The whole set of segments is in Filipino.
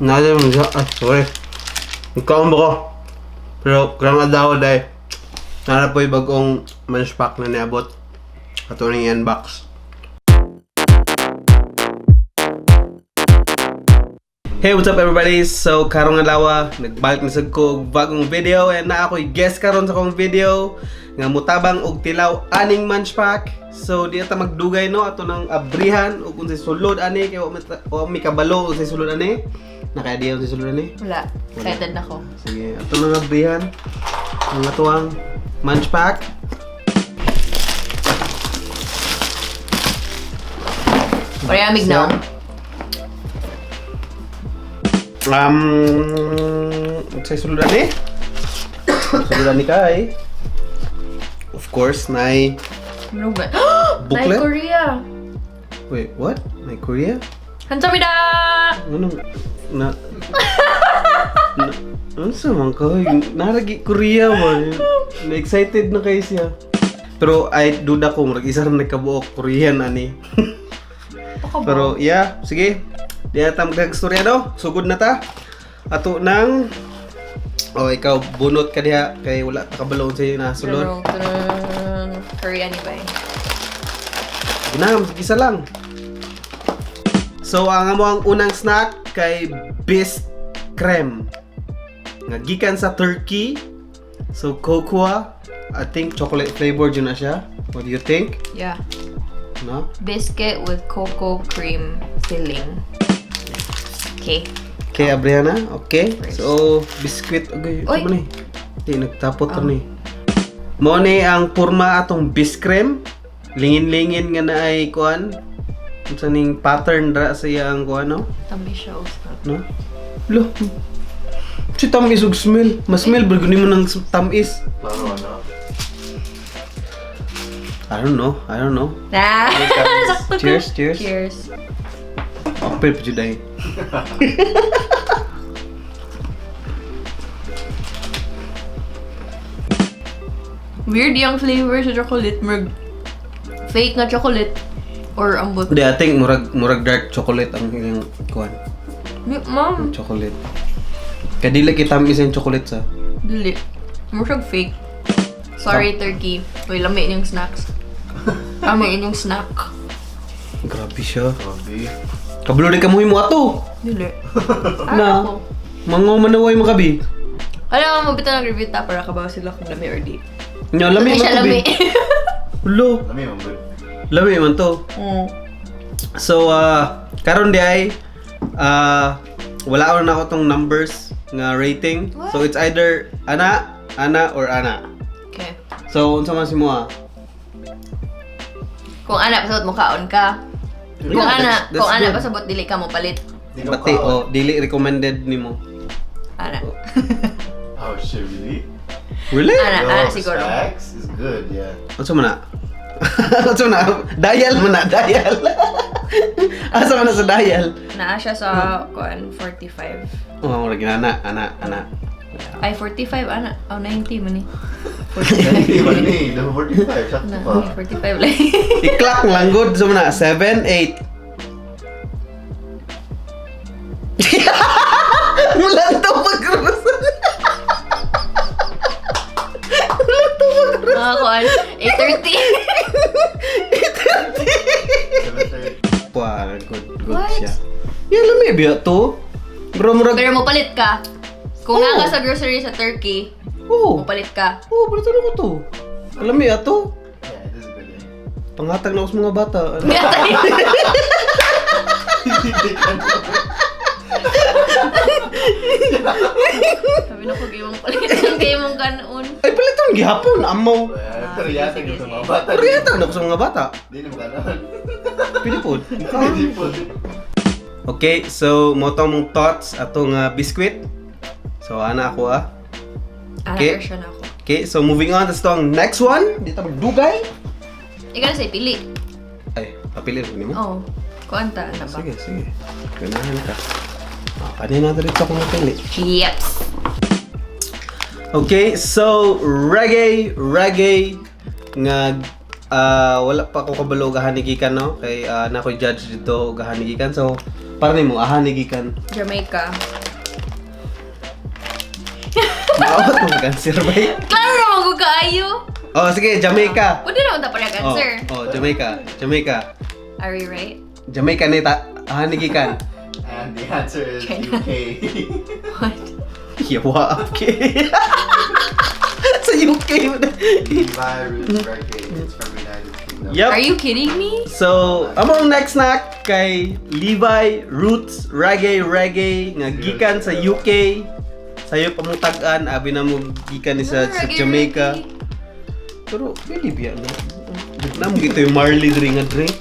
Nada mo siya. Sorry. Ikaw ko. Pero karang adaw dahil nara po yung bagong Munchpak na niabot. Ato ning unbox. Hey, what's up everybody? So, karong adlaw nagbalik na sad ko og bagong video and na ako'y guest karon sa akong video nga mutabang og tilaw aning Munchpak. So, di ata magdugay no ato nang abrihan ug unsay sulod ani kay wa mi kabalo unsay sulod ani. Nakaya di unsay sulod ani? Wala. Excited ako. Sige, ato nang abrihan ang atuang Munchpak. Pareamig na. Unsay sulod ani? Sulod ani kay of course, nay booklet. Booklet? Nai Korea. Wait, what? Nay Korea? Hansamida! Ano? Ano sa man ka? Naragi Korea man. Na-excited na kayo siya. Pero ay duda ko, mag-isa rin nagkabuok Korean ani. Pero yeah, sige. Di na ta magkag-storya no? Sugod na ta. Ato nang ikaw bunot ka diha kay wala ta kabalo sa na sulod. Korean ni ba? Ginam, isa lang. So ang amo ang unang snack kay biscuit creme. Nga gikan sa Turkey. So cocoa, I think chocolate flavored yun na siya. What do you think? Yeah. No? Biscuit with cocoa cream filling. Okay. Okay, Abriana. Okay. So biscuit. Okay, Oy. ano ni? Di nagtapot ni. Mo ni ang porma atong biscuit creme. Lingin-lingin nga na ay kuan. Unsa ning pattern dra sa iyang kuan no? Tabi siya usap. No? Lo. Si tamis ug smell. Mas smell ba guni mo ng tamis? Klaro ano? I don't know. Sakto ko. Cheers, cheers. Cheers. Apel pa juday. Weird yung flavor sa chocolate. Fake na chocolate. Or ambot. Di, I think murag dark chocolate ang yung kuan. Mom. Chocolate. Kaya dili kitamis yung chocolate sa. Dili. Mo siyang fake. Sorry, Turkey. Uy, lami yung snacks. Lami yung snack. Grabe siya. Grabe. Kabalo di ka mo himo ato. Dili. Na. Ako. Mango manaway makabi. Alam mo, mabita ng review ta para kabaw sila kung lami or di. Nya lami Hindi siya lami. makabi. Ulo. Lami mo good. Lami man to. So karon di ay wala ako na ako tong numbers nga rating. What? So it's either ana or ana. Okay. So unsa man si mo ah? Kung ana pasabot mo kaon ka. Kung Yeah, ana, kung ana good. pasabot dili ka mo palit. Di ka Bati makaon. dili recommended nimo. Ana. Oh shit, really? Really? Ana Yo, siguro. snacks is good, yeah. Unsa man na? Unsa man na? Dial man na, dial. Asa man na sa dial? Naa siya sa kuan 45. Oh, mura ana. Ay 45 ana. Oh 90 man ni. Hindi ba ni? The 45, sakto Na pa. 45 lang. I-clock lang good so na 7 8. Wala to pag-cross. Mga kuan 8:30. 7:30. Wah, good What? siya. Yan lang may biya to. Bro, murag. Pero mo palit ka. Kung Oh. naa ka sa grocery sa Turkey, Oh. mo palit ka. Oh, balito na ko to. Alam mo to. Yeah, this is good. Eh. Pangatag na ako sa mga bata. Sabi na ko gimong palit ang gimong kanon. Ay, palito ang gihapon. Amaw. Teriyata sige, ka sa sige. mga bata. Pariyata na ako sa mga bata. Hindi na makalaan. Pinipod. Hindi po. Okay, so mo to mong thoughts atong biscuit. So ana ako ah. Ana Okay. version ako. Okay, so moving on to stong next one. Dito magdugay. Ikaw na say pili. Ay, papili rin mo. Oh. Kuanta na ba? Sige, sige. Ganahan ka. Kanina natin ito akong napili. Yeps. Okay, so reggae nga wala pa ako kabalo gahanigikan no kay na ko judge dito gahanigikan so Para nimo aha ni gikan. Jamaica. Maawat mo cancer ba? Klaro naman ko kaayo. Oh, sige, Jamaica. Pwede naman tapos yung answer. Jamaica. Are you right? Jamaica ni aha ni gikan. And the answer is China. UK. What? Yawa okay. Sa UK. Levi Roots Reggae. It's from United Kingdom. Yep. Are you kidding me? So, among next snack kay Levi Roots Reggae nga gikan sa UK. Sayo pamutag-an abi na mo gikan ni sa Reggae, Jamaica. reggae. Pero pwede biya no. Nam gito yung Marley drink nga drink.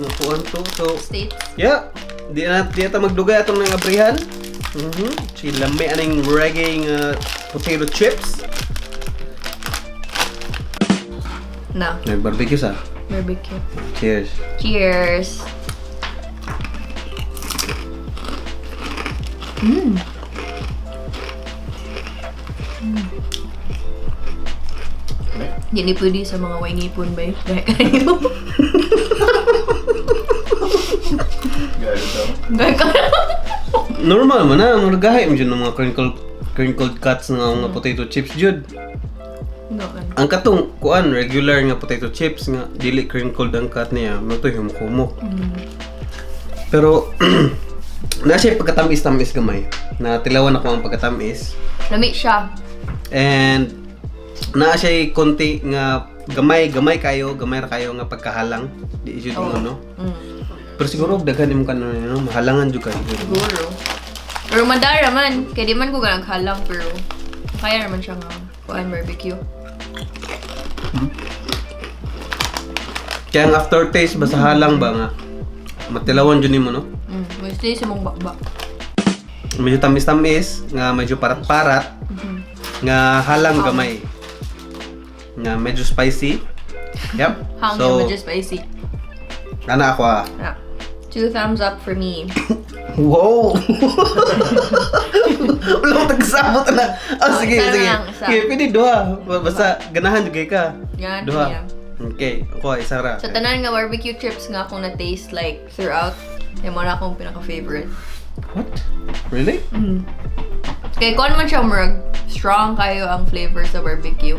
Nga kuan to. So, States. yeah. Di na magdugay atong nang abrihan. Lami aning reggae nga potato chips. No. Nag-barbecue sa. Barbecue. Cheers. Cheers. Mmm. Hindi pwede sa mga waingipon ba yun? Gaya kayo. Good though. Gaya kayo. Normal man na, maragahay mo dyan ng mga crinkled cuts nga mga potato chips jud. No, Ang katong kuan regular nga potato chips nga dili crinkled ang cut niya, magto humok-humok. Pero na siya pagkatamis-tamis gamay. Na tilawan ako ang pagkatamis. Lamig siya. And na siya konti nga gamay kayo nga pagkahalang. Di jud mo no. Pero siguro daghan imong kanon no, mahalangan jud kayo. Siguro. Pero madara man. Kaya di man ko ganang halang pero kaya naman siya nga kuan barbecue. Kaya ang aftertaste basta halang ba nga matilawan jud nimo no. May stay sa mong bakbak. Medyo tamis-tamis nga medyo parat-parat nga halang gamay. Nga medyo spicy. Yep. Hang So, medyo spicy. ana ako ah. Yeah. 2 thumbs up for me. Wow! Wala ko tagsabot na. Oh, sige, isa sige. lang, isa. Okay, pwede duha. Basta ganahan jud kay ka. Yan, Duha. yeah. Okay, ako isa ra. Sa tanan nga barbecue chips nga akong na-taste like throughout, yung mo na akong pinaka-favorite. What? Really? Kaya kung man siya murag, strong kayo ang flavor sa barbecue.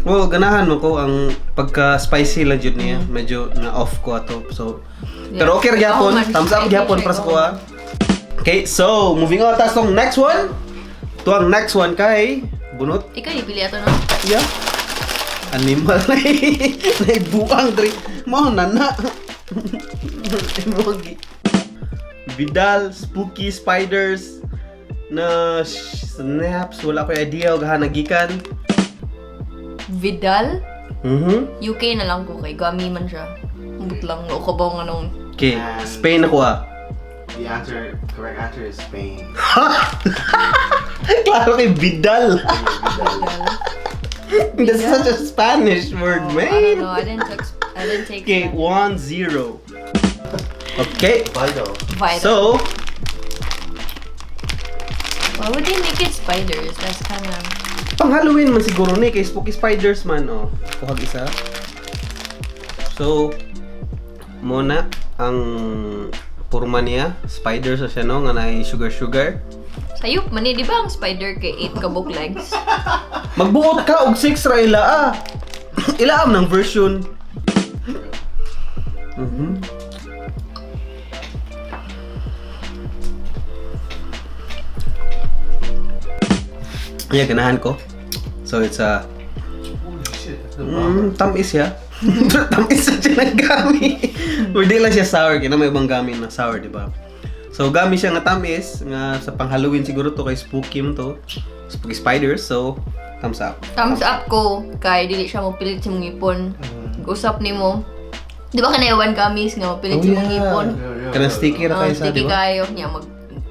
Well, ganahan mo ko ang pagka-spicy lang jud niya. Medyo na-off ko ato. So, pero okay ra gyapon. Ako man, Thumbs up spicy gyapon siya, para sa oo. kuha. Okay, so moving on tas tong next one. Tuang next one kay bunot. Ikaw, ipili ato no? Yeah. Animal na buang drink. Mao na na. Vidal, spooky spiders na snaps, wala ko idea o gahan nagikan. Vidal? UK Mhm. na lang ko kay gami man siya. But lang, no ko ba nga nung... Okay, Spain ako ah. The correct answer is Spain. Klaro kay Vidal. Vidal. That's such a Spanish word, I don't man. know, I didn't take Okay, Spanish. 1-0. Okay, Vital. Vital. so Why would they make it spiders? That's kind of... pang Halloween man siguro ni kay spooky spiders man oh. Kuhag isa. So muna ang purma niya, spiders sa siya no nga naay sugar. Sayop man di ba ang spider kay 8 kabuk legs? Magbuot ka og 6 ra ila ah. Ilaam ng version. Yeah, ganahan ko. So it's a Holy shit, that's the bomber. tamis ya. Tamis siya ng gami. Or di lang siya sour, kaya may ibang gami na sour, di ba? So gami siya nga tamis, nga sa pang Halloween siguro to kay spooky mo to. Spooky spiders, so thumbs up. Thumbs up ko kay dili siya mo pilit sa mong ipon. Usap nimo. Di ba kanayawan gamis nga mo pilit sa mong ipon? Kanang sticky ra kayo sa, di Sticky ba? kayo niya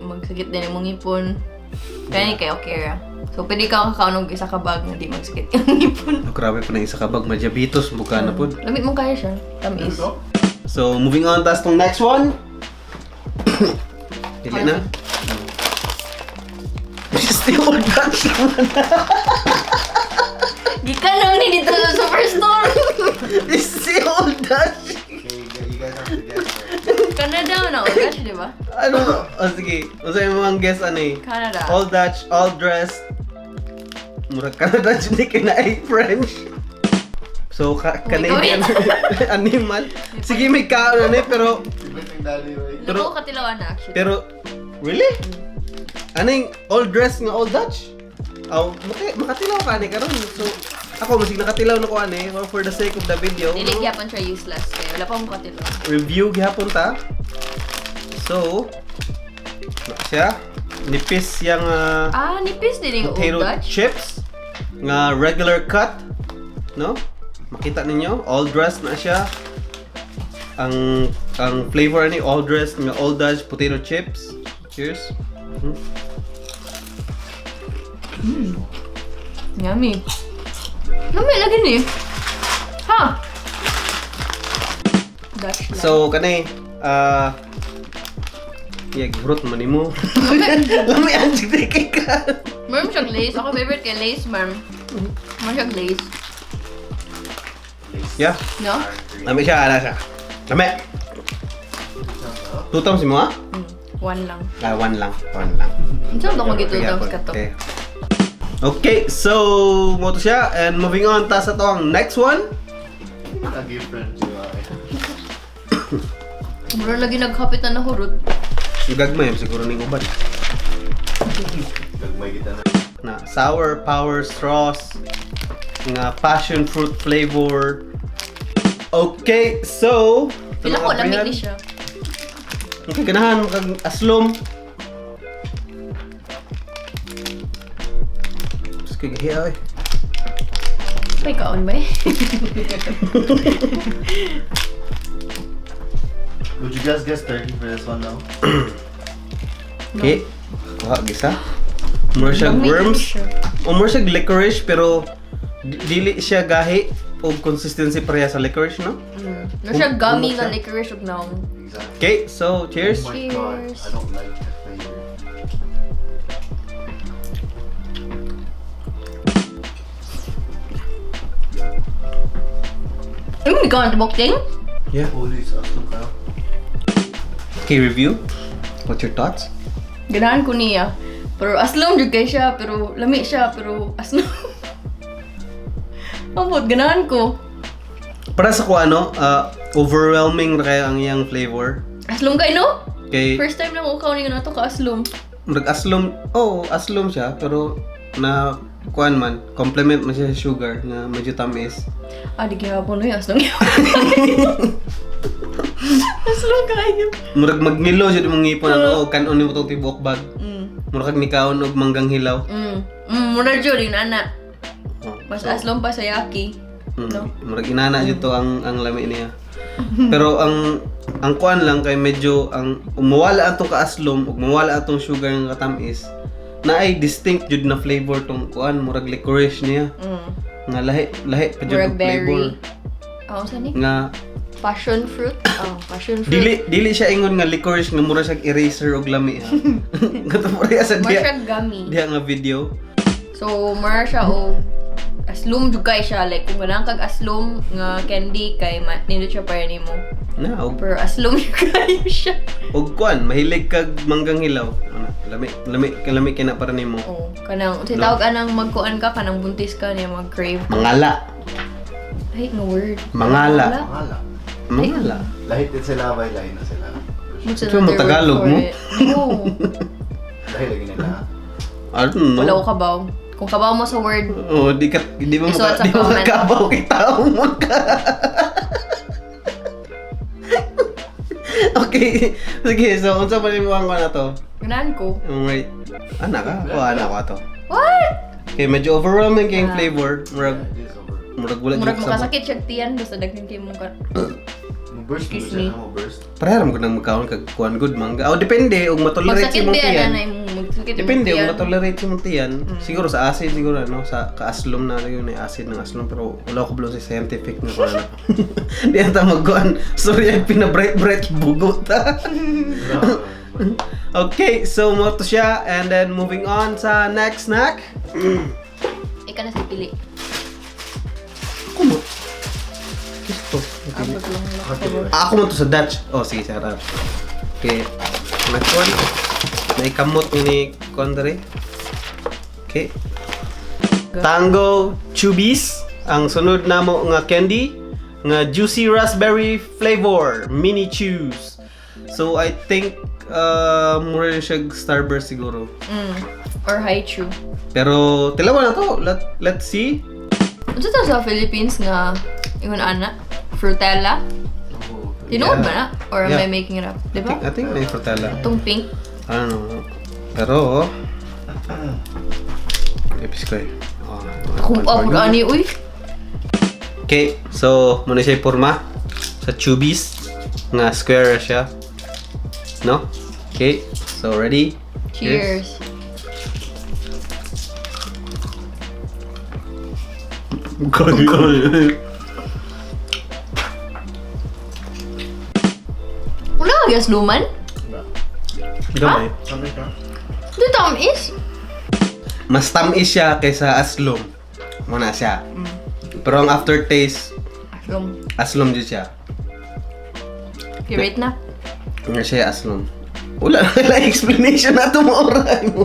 magsakit din yung mong ipon. Kaya ni kay okay ra. So pwede ka kakaunog isa ka bag na di magsakit yung ipon. Oh, grabe pa na isa kabag, madyabitos, buka na po. Lamit mong kaya siya. Tamis. So moving on, tas tong next one. Dili na. Still Dutch naman. Gikan lang ni dito sa superstore. Still Dutch. Okay, you guys have to guess. Right? Canada na all Dutch, di ba? Ano? O sige. Unsa yung mga guess ano eh? Canada. All Dutch, all dressed. Murag Canada dyan di kina ay French. So, Canadian animal. Sige, may kaon na eh, pero... Everything daddy, right? Lako katilawan na actually. Pero, really? Ano yung all dressed nga all Dutch? Oh, makatilaw ka ni karon. So, ako masig nakatilaw na ko ani for the sake of the video. Dili gyapon siya useless kay wala pa mo katilaw. Review gyapon ta. So, siya nipis yang nipis din yung potato old Dutch. chips nga regular cut, no? Makita ninyo, all dressed na siya. Ang flavor ni all dressed nga all Dutch potato chips. Cheers. Yummy. Yummy lagi ni. Ha. Dutch lang. So kanay brut man nimo. Lami ang kay ka. Meron siyang lace. Ako favorite kay lace, ma'am. Meron siyang lace. Yeah. No? Lami siya, ana siya. Lami. Tutong si mo ha? One lang. One lang. Saan ako mag-itutong ka to? Okay, so mo to siya and moving on ta sa to ang next one. Lagi friend siya. Mura lagi naghapit na nahurot. Gagmay siguro ning uban. Gagmay kita Na na. sour power straws nga passion fruit flavor. Okay, so Pila ko lamig ni siya. Okay, ganahan kag aslom. Sige, hiya eh. May kaon ba eh? Would you guys guess 30 for this one now? Okay. Kuha gisa. Mura siya worms. O mura siya licorice pero dili siya gahi o consistency pareha sa licorice, no? No siya gummy Humok nga siya. licorice ug naong. Exactly. Okay, so cheers. Oh my god, Cheers. I don't like that flavor. May kaon tibok ting? Yeah. Holy sauce, ka. Okay, review. What's your thoughts? Ganahan ko niya. Pero aslom jud kay siya, pero lami siya, pero aslom. Ambot, ganahan ko. Para sa ko overwhelming na kaya ang iyang flavor. Aslom kay no? Okay, First time lang ko kaunin na to ka aslom. aslom, aslom siya pero na kuan man, complement man siya sa sugar na medyo tamis. Di kaya po no yung aslom yun. Aslom kayo. Murag magnilo jud imong ngipon kanon nimo tong tibuok bag. Murag kag nikaon og manggang hilaw. Muna jud yung ana. Oh, Mas so, aslom pa sa yaki. No? Murag inana jud to ang lami niya. Pero ang kuan lang kay medyo ang umawala atong kaaslom ug mawala atong sugar nga katamis. Na ay distinct jud na flavor tong kuan murag licorice niya. Nga lahi pa jud Murag ang flavor. berry. Saan ni? Nga Passion fruit? Passion fruit. dili siya ingon nga licorice nga mura siya eraser og lami ha. Gato pareha sa Mura diha. siya gummy. Diha nga video. So, mura siya o aslom jud kay siya. Like, kung ganang kag aslom nga candy kay nindot siya para nimo. Na og Pero aslom jud kayo siya. kuan mahilig kag manggang hilaw. Lami kay na para nimo. Kanang, tawag anang magkuan ka, kanang buntis ka niya mag-crave. Mangala. Ay, nga word. Mangala. Mangala. Mangala. Lahit din sila, bay lain na sila. What's Ito mo another Tagalog word mo? for it? No. Dahil lagi nila. I don't know. Wala ko kabaw. Kung kabaw mo sa word, Oh, di mo Isuot sa di mo comment. kabaw kay tao mo ka. Okay. Sige, so unsa man imong ko na to? ganahan ko. Right. Anak ka? O anak ko to. What? Okay, medyo overwhelming kay flavor. Murag It is over. wala Murag jud sa. makasakit siya tiyan, basta daghan kay mong ka. Burst mo Excuse siya me. na mo burst. Pareha mo nang magkaon kag kuan good mangga. Oh, depende og matolerate si Magsakit mong ba yan, tiyan. nanay mo? Magsakit Depende yung kung tiyan. matolerate si mong tiyan. Siguro sa acid siguro sa kaaslom na yun ay acid ng aslom pero wala ko blo sa scientific na kuan. Di ata magkuan. Sorry, ay pina-bright bugo ta. Okay, so mo to siya and then moving on sa next snack. Ika na si Pili. Kumo. Gusto. Abo Ako mo to sa Dutch. Oh, sige, sarap. Okay. Next one. May kamot ni Kondre. Okay. Tango Chubis. Ang sunod namo nga candy nga juicy raspberry flavor mini chews. So I think mura siya Starburst siguro. Or Haichu. Pero tilawan na to. Let's see. Ano to sa Philippines nga ingon ana? Frutella? Tinuod ba na? Or am I making it up? Diba? I think may frutella. Itong pink. I don't know. Pero epis ko eh. Kung ani, uy. Okay, so muna siya porma sa Chubis nga square siya. No? Okay, so ready? Cheers. Wala ka gas luman? Gamay. Di tamis? Mas tamis siya kaysa aslom. Muna siya. Pero ang aftertaste, aslom din siya. Favorite na? Nga siya aslom. Wala na explanation na ito mo oray mo.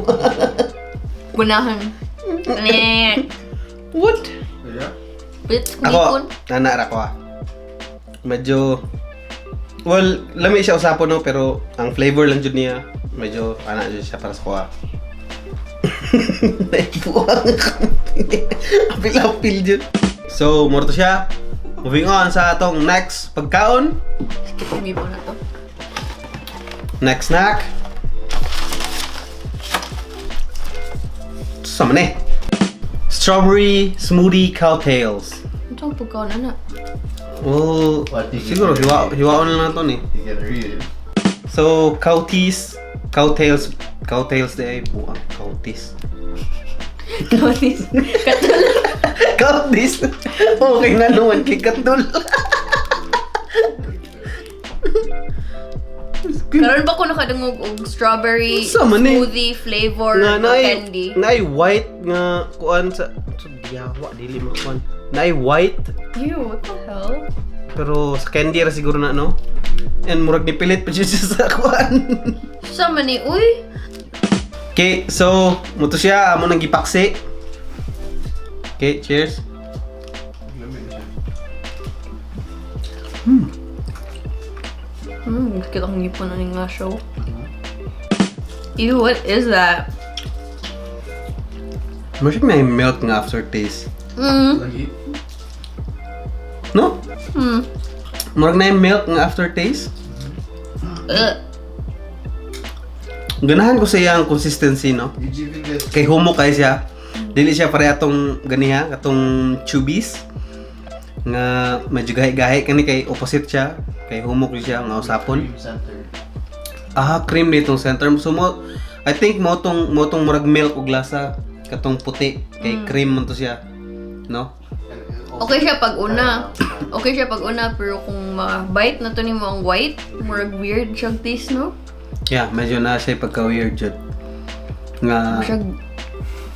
Gunahan. What? Yeah. Bit, Ako, nanara ko medyo, well, lami siya usapon no, pero ang flavor lang dyan niya, medyo, ana dyan siya para sa kuha. Naibuang ako. Apil-apil dyan. So, morto siya. Moving on sa atong next pagkaon. Skip me po na to. Next snack. Sama ni. Strawberry smoothie cowtails. Ito ang pagkaon, ana. Well, What do you siguro get? hiwaon na lang to ni. You can read it. So, cowtails de ay buang cowties. Kautis. Katul. Cowties. Okay na naman kay katul. Karon ba ko nakadungog og strawberry Sama ni. smoothie flavor Nga candy? naay white nga kuan sa diyawa dili mo kuan. Naay white Ew, what the hell? pero sa candy ra siguro na no. And murag nipilit pa siya sa kuan. Sama ni, uy. Okay, so muto siya amo nang gipaksi. Okay, cheers. Bakit akong ngipon na nga show? Ew, what is that? Murag may milk nga aftertaste. Lagi. No? Murag na yung milk nga aftertaste. Ganahan ko sa iyang consistency, no? Did you even get Kay humo kay siya. Dili siya pare atong ganiha, atong chubis. Nga medyo gahi-gahi kani kay opposite siya. Kay humok siya nga usapon. cream center? Cream ditong center. So mo I think mo tong murag milk og lasa katong puti kay cream man to siya. No? And also Okay siya pag una. caramel. Okay siya pag una, pero kung ma-bite na to ni mo ang white, murag weird siyang taste, no? Yeah, medyo na siya pagka-weird jud. Nga Siyang...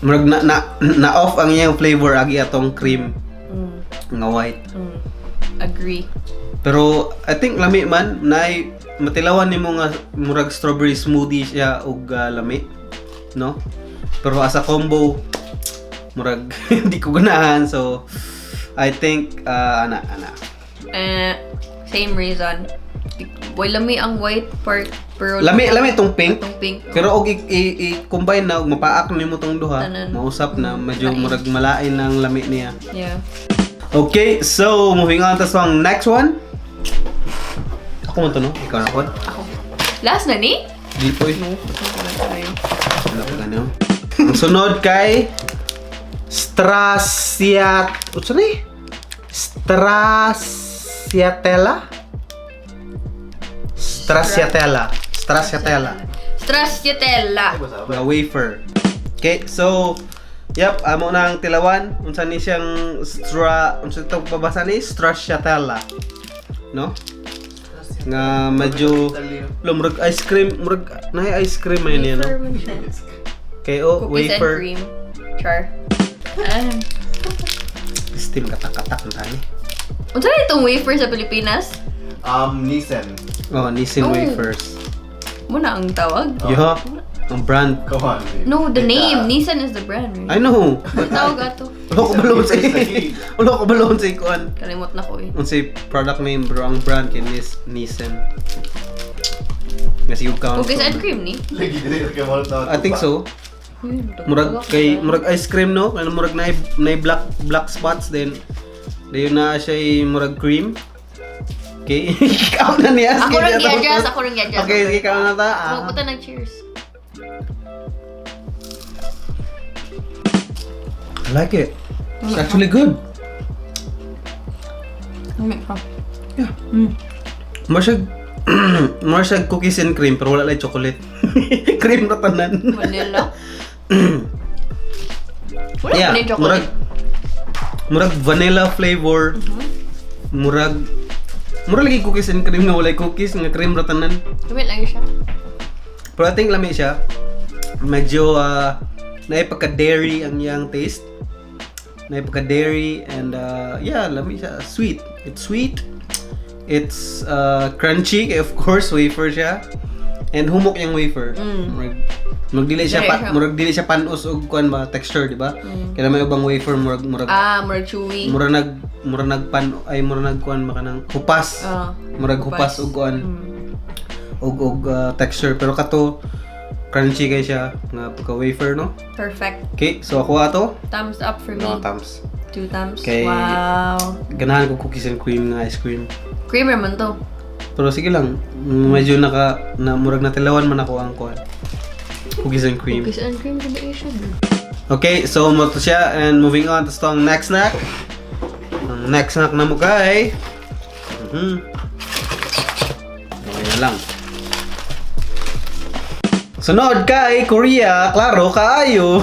murag na off ang iyang flavor agi atong cream nga white. Agree. Pero I think lami man nay matilawan nimo nga murag strawberry smoothie siya og lami, no? Pero as a combo murag hindi ko ganahan, so I think ana. Same reason. Boy, lami ang white part, pero... Lami itong pink. Itong pink. Pero og i-combine na og mapaak nimo tong duha, Tanan. mausap na medyo Lain. murag malain ang lami niya. Yeah. Okay, so moving on to sa next one. Ako man to no? Ikaw na po. Ako. Last na ni? Di po eh. No. Wala pa ganun. Ang sunod kay Stracciatella. Stracciatella. Nga wafer. Okay, so amo nang tilawan. Unsa ni siyang unsa to babasa ni? Stracciatella. No? Nga medyo murag ice cream, murag na ice cream man niya, no? Okay, Cookies wafer. and cream. Char. Steam katak-katak ng tani. Unsa na itong wafer sa Pilipinas? Nissan. Oh, Nissin Oh. wafers. Muna ang tawag? Yeah. Ang brand. Go on. Babe. No, the Take name. that. Nissan is the brand, I right? know. Ang tawag ato. Wala ko balon sa Wala ko balon sa ikuan. Kalimot na ko eh. Ang say product name bro, ang brand kay Nissan. Nga siguro count. Cookies and cream ni? Lagi dili ka mo na. I think so. Murag ice cream no, ano murag na black spots then dayon na siya murag cream. Okay, ikaw na niya. Ako rin i-adjust, ako rin i-adjust. Okay, sige ikaw na ta. Magpunta ng cheers. I like it. It's actually good. Lamig pa. Yeah. More siya cookies and cream pero wala lang chocolate. Cream na tanan. Vanilla. Wala Yeah, pa ni chocolate. murag vanilla flavor. Murag lagi cookies and cream nga walay cookies nga cream ra tanan. Lamig lang siya. Pero I think lami siya. Medyo naipagka-dairy ang iyang taste. Naipagka-dairy and yeah, lami siya. Sweet. It's sweet. It's crunchy, of course, wafer siya. And humok yung wafer. Murag dili siya panos og kuan ba texture, di ba? Kaya may ubang wafer murag Murag chewy. murag nag kuan ba kanang hupas. Murag hupas og kuan. Og texture pero kato crunchy kay siya nga pagka wafer no. Perfect. Okay, so ako ato. Thumbs up for me. No thumbs. 2 thumbs. Okay. Wow. Ganahan ko cookies and cream nga ice cream. Creamer man to. Pero sige lang, medyo murag natilawan man ako ang kuan. Cookies and cream. Cookies and cream din siya. Okay, so mo to siya and moving on to ang next snack. Ang next snack na mo kay okay na lang. Sunod kay Korea, klaro kaayo.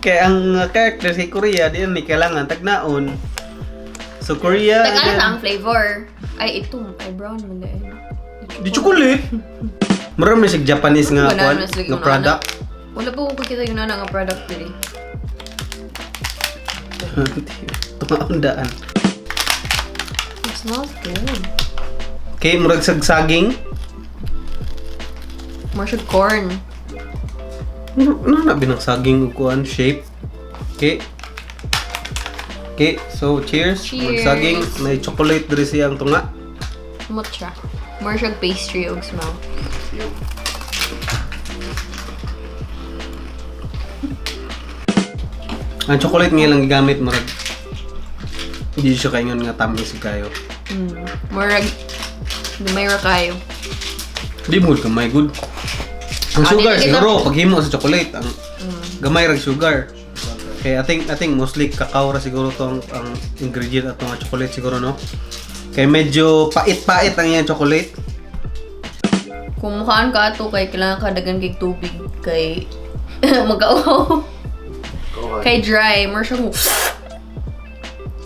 Kaya ang character si Korea di ni kailangan tagnaon. So Korea. Tag-ano na ang flavor? Ay, ito. Ay, brown man dahil. Di chocolate. Marami sig Japanese nga Wala kuan na sila nga yung product. Wala po kung kita yung nga product dili. Tumaundaan. It smells good. Okay, murag saging. More siya corn. Ano na binang saging kuan shape. Okay. Okay, so cheers. Cheers. Saging, may chocolate diri siyang tunga. Smooth siya. More siya pastry og smell. Ang chocolate nga lang gigamit murag hindi siya kaingon nga tamis kayo. More dumay ra kayo. Di mo gamay good. Ang sugar di kita- siguro pag himo sa chocolate ang gamay ra sugar. Kaya I think mostly cacao ra siguro to ang ingredient ato nga chocolate siguro no. Kaya medyo pait-pait ang iyang chocolate. Kung mukhaan ka ato kay kailangan ka dagan kay tubig kay mag-awaw. Go on. Kay dry, more siya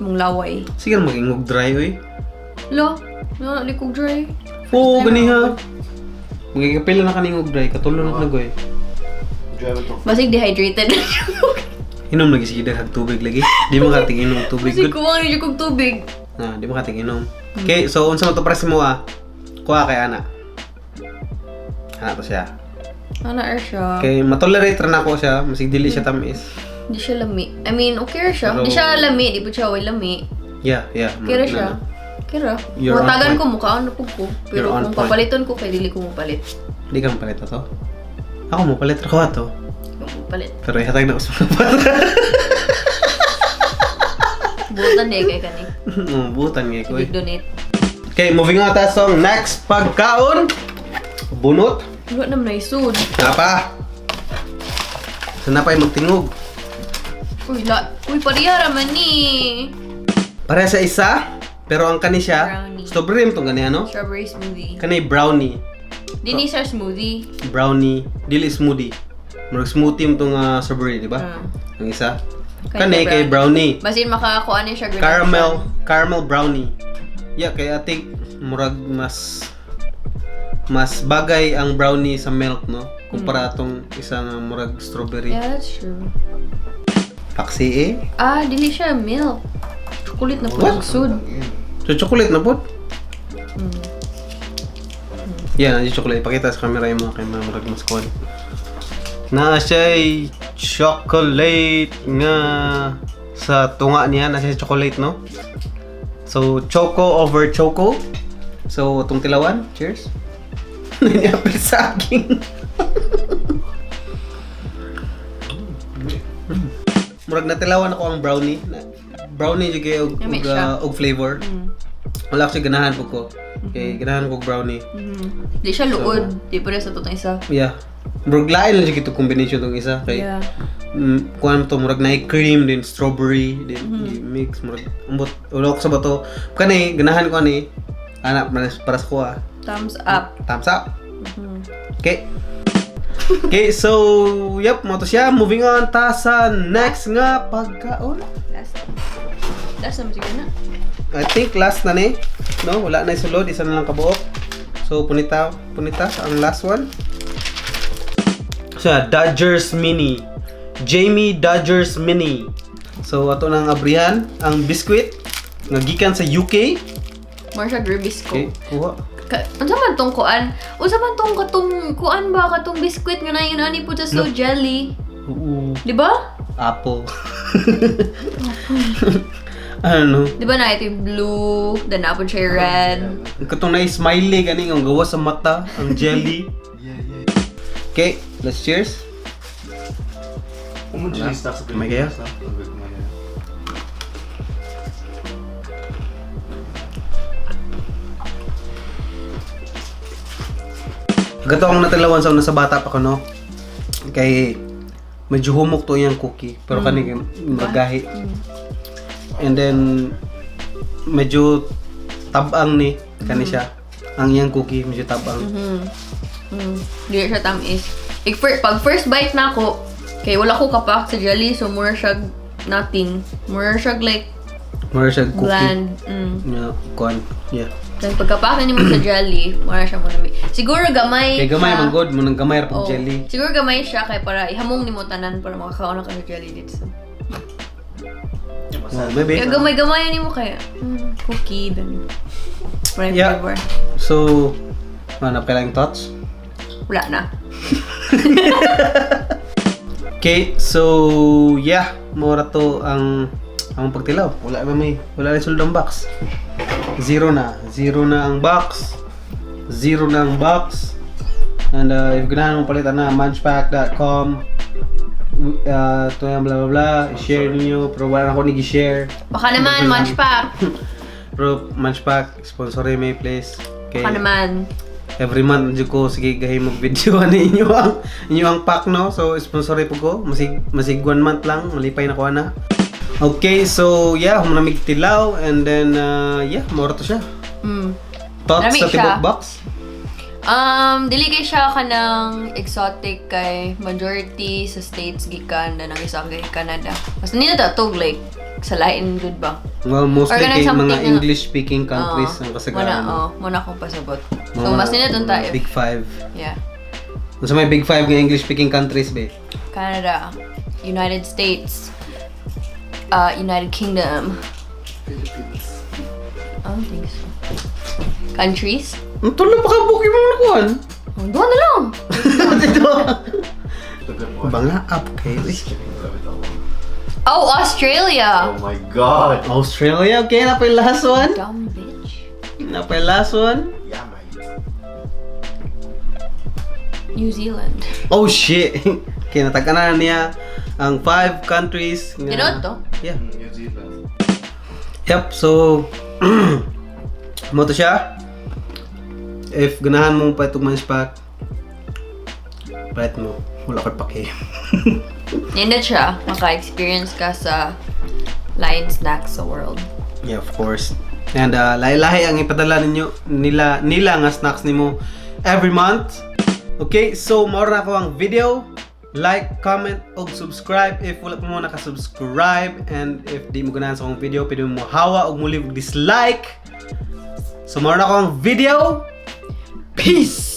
mong laway. Sige magingog dry oy. Lo, di ko dry. Oo, time gani ako. ha. Magigapila na kaningog dry, katulong na nagoy. Drive it to. Basig dehydrated. Inom lagi sige daghang tubig lagi. Di mo kating inom tubig Basig good. kuwang niyo kong tubig. Na, di mo kating inom. Okay, so unsa man to press mo kuha kay ana. Ana to siya. Ano siya? Okay, matolerate ra nako siya, masig dili siya tamis. Di siya lami. I mean, okay ra siya. Pero- Di siya lami, di po siya way lami. Yeah. Kira siya. Kira. You're on Matagan point. ko mukha na po ko. You're Pero on kung point. papaliton ko, kay dili ko mapalit. Di ka mapalit to. Ako mo palit ra ko ato. Kung mapalit. Pero ihatag na ko sa mga Butan di kay kani. butan nga ko. Big donate. Okay, moving on ta sa next pagkaon. Bunot. Wala naman na isud. Napa? Sana pa magtingog. Uy, parihara man ni. Para sa isa, pero ang kani siya, Brownie. strawberry mo itong kani ano? Strawberry smoothie. Kani brownie. Dini sa smoothie. Brownie, dili smoothie. Murag smoothie mo itong strawberry, di ba? Ang isa. Kani kay brownie. Basin makakuha niya siya gradation. Caramel brownie. Yeah, kaya I think murag mas bagay ang brownie sa milk, no? Kumpara atong isang murag strawberry. Yeah, that's true. Paksi eh. Dili siya milk. Chocolate na po What? nasod. So, chocolate na po. Yan, yung chocolate. Pakita sa camera yung mga kay Murag mas kuhan. Na siya'y chocolate nga sa tunga niya. Na siya'y chocolate, no? So, choco over choco. So, itong tilawan. Cheers. Nangyapil sa akin. Murag na tilawan ako ang brownie. Brownie yung kayo og flavor. Wala ko siya ganahan po ko. Okay, ganahan ko brownie. Di siya luod. Di pa rin sa tutong isa. Yeah. Murag lain lang siya ito combination itong isa. Kay, Yeah. kuhan to, murag na cream, din strawberry, din mix, murag, ambot. Wala ko sa bato. Kani, ganahan ko ani. Anak, para sa kuha. Thumbs up. Thumbs up. Okay. Okay, so, yep, mo to siya. Moving on ta sa next nga pagkaon. Last naman siguro na. I think last na ni. No, wala na isulod, isa na lang kabuok. So, punita ang last one. Siya, Dodgers Mini. Jamie Dodgers Mini. So, ato nang abrihan ang biscuit nga gikan sa UK. More siya Rubisco. Okay, kuha. Unsa man tong kuan? Unsa man tong katong kuan ba katong biscuit nga nayon ani po sa so jelly? Oo. Di ba? Apple. Ano? Di ba na ito yung blue, then na po siya yung red. Katong na smiley gani ang gawa sa mata, ang jelly. Yeah. Okay, let's cheers. Kung chili stuff sa May kaya? Gato ang natilawan sa una sa bata pa ko, no? Kay medyo humok to yung cookie, pero kani magahi. And then medyo tabang ni kani siya. Ang iyang cookie medyo tabang. Di siya tamis. Pag first bite na ako, kay wala ko kapak sa jelly, so more siya nothing. More siya like Mara siya cookie. bland. Yeah, kuan. Yeah. Then pagkapakin mo sa jelly, more siya mo siguro gamay. Kay gamay siya. man god mo nang gamay ra pag Oo. jelly. Siguro gamay siya kay para ihamong nimo tanan para makakaon ka sa jelly dito. Oh, maybe. Kaya gamay-gamay nimo kaya cookie then. Right Yeah. flavor. So, hanap ka lang thoughts? Wala na. Okay, so yeah, mura to ang pagtilaw. Wala na suldang box. Zero na ang box. Zero na ang box. And if ganahan mo palitan na munchpak.com. Ito yung blah blah blah, share niyo, pero wala na ako nigi-share. Baka naman Munchpak. Pero Munchpak, sponsorin may place. Okay. Baka naman. Every month medyo ko sige gahi mag video ani inyo ang pack, no, so sponsorin po ko masig 1 month lang malipay na ko ana. Okay, so yeah, humnamig tilaw and then yeah, mura to siya. Thoughts Marami sa siya. tibok box? Dili kay siya kanang exotic kay majority sa states gikan na nang isa kay Canada. Mas nila to like sa lain good ba? Well, mostly Or ganun kay something mga na- English speaking countries ang kasagaran. Muna akong pasabot. So mas nila tong tayo. Big 5. Yeah. Sa may big 5 nga English speaking countries be. Canada, United States, United Kingdom. Philippines. I don't think so. Countries? Ang tulo pa ka buki mo nakuan. Doon na lang. The good one. Banga up kay. Just kidding. Love it all. Oh, Australia. Oh my god. Australia, okay, na pa yung last one. Dumb bitch. Na pa yung last one. Yeah, mate. New Zealand. Oh shit! Kaya natagkanan niya ang 5 countries nga... Ginod to? Yeah. New Zealand. Yep, so... mo to siya. If ganahan mo pa itong Munchpak, palit mo. Wala ka pake. Nindot siya. Maka-experience ka sa lion snacks sa world. Yeah, of course. And lahi-lahi ang ipadala nila nga snacks nimo every month. Okay, so maura na ako ang video. Like, comment, og subscribe if wala pa mo naka-subscribe. And if di mo ganahan sa akong video, pwede mo hawa og muli og dislike. So maura na ako ang video. Peace!